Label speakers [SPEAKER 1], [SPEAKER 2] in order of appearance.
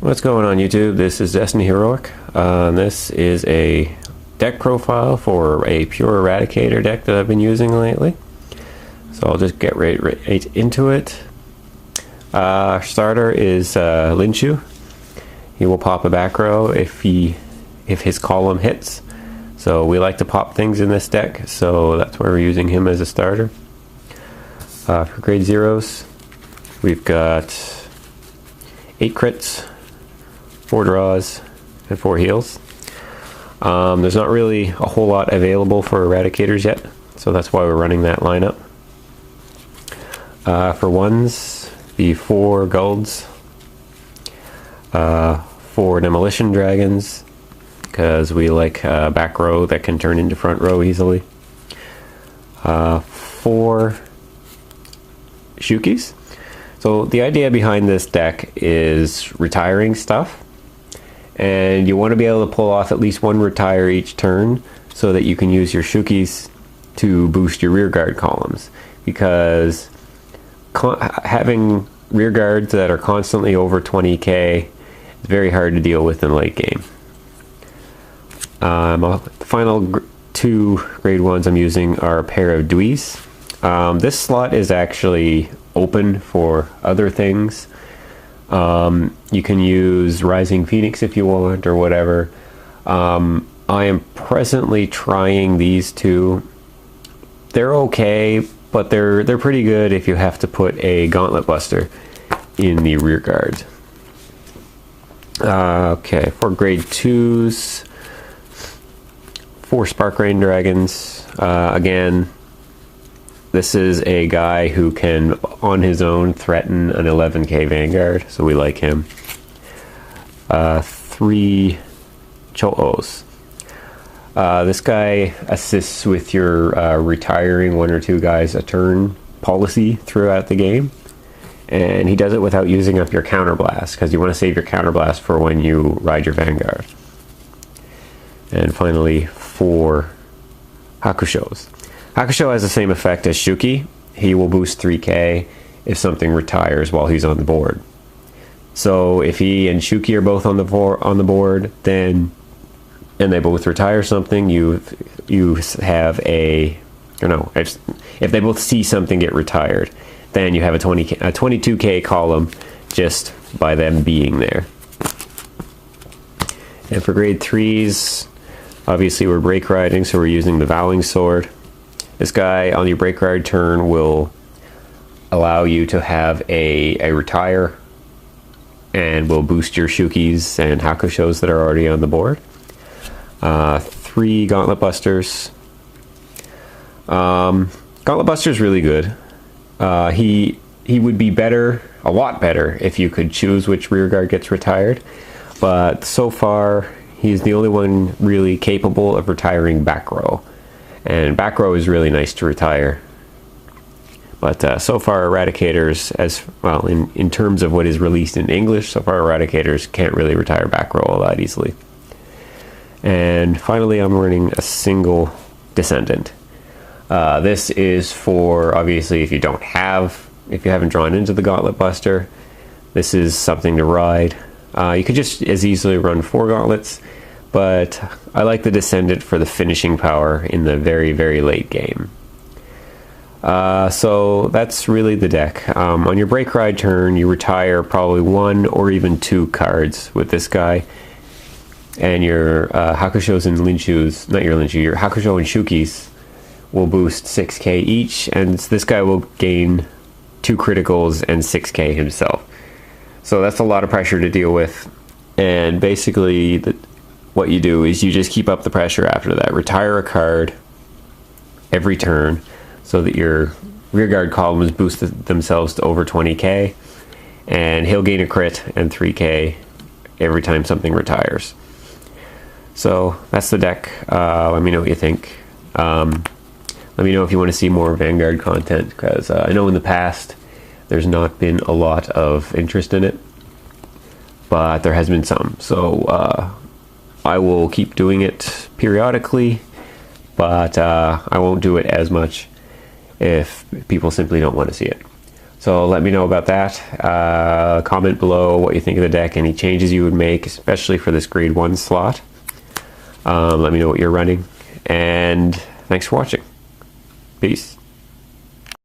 [SPEAKER 1] What's going on YouTube? This is Destiny Heroic. This is a deck profile for a pure Eradicator deck that I've been using lately. So I'll just get right into it. Starter is Linshu. He will pop a back row if his column hits. So we like to pop things in this deck, so that's why we're using him as a starter. For grade zeros, we've got 8 crits, 4 draws, and 4 heals. There's not really a whole lot available for Eradicators yet, so that's why we're running that lineup. For ones, the 4 Gulds, 4 Demolition Dragons, because we like back row that can turn into front row easily. 4 Shukis. So the idea behind this deck is retiring stuff, and you want to be able to pull off at least 1 retire each turn so that you can use your Shukis to boost your rearguard columns, because having rearguards that are constantly over 20k is very hard to deal with in late game. The final 2 grade 1s I'm using are a pair of Dwees. This slot is actually open for other things. You can use Rising Phoenix if you want, or whatever. I am presently trying these 2. They're okay, but they're pretty good if you have to put a Gauntlet Buster in the rear guard. Okay, for grade 2s, 4 Spark Rain Dragons. Again, this is a guy who can, on his own, threaten an 11k Vanguard, so we like him. 3 Cho-Os. This guy assists with your retiring 1 or 2 guys a turn policy throughout the game, and he does it without using up your counterblast, because you want to save your counterblast for when you ride your Vanguard. And finally, 4 Hakushos. Hakusho has the same effect as Shuki. He will boost 3k if something retires while he's on the board. So if he and Shuki are both on the board, then and they both retire something, you have a, if they both see something get retired, then you have a 22k column just by them being there. And for grade 3s, obviously we're break riding, so we're using the Vowing Sword. This guy on your break ride turn will allow you to have a retire, and will boost your Shukis and Hakushos that are already on the board. 3 Gauntlet Busters. Gauntlet Buster's really good. He would be better, a lot better, if you could choose which rearguard gets retired, but so far he's the only one really capable of retiring back row. And back row is really nice to retire. But so far Eradicators, as well, in terms of what is released in English, so far Eradicators can't really retire back row all that easily. And finally I'm running a single Descendant. This is for, obviously, if you haven't drawn into the Gauntlet Buster, this is something to ride. You could just as easily run 4 gauntlets, but I like the Descendant for the finishing power in the very, very late game. So that's really the deck. On your break ride turn, you retire probably 1 or even 2 cards with this guy, and your Hakushos and Linshus, not your Linshu, your Hakusho and Shukis will boost 6k each, and this guy will gain 2 criticals and 6k himself. So that's a lot of pressure to deal with, and basically what you do is you just keep up the pressure after that. Retire a card every turn so that your rearguard columns boost themselves to over 20k, and he'll gain a crit and 3k every time something retires. So that's the deck. Let me know what you think. Let me know if you want to see more Vanguard content, because I know in the past there's not been a lot of interest in it, but there has been some. So I will keep doing it periodically, but I won't do it as much if people simply don't want to see it. So let me know about that. Comment below what you think of the deck, any changes you would make, especially for this grade 1 slot. Let me know what you're running, and thanks for watching. Peace.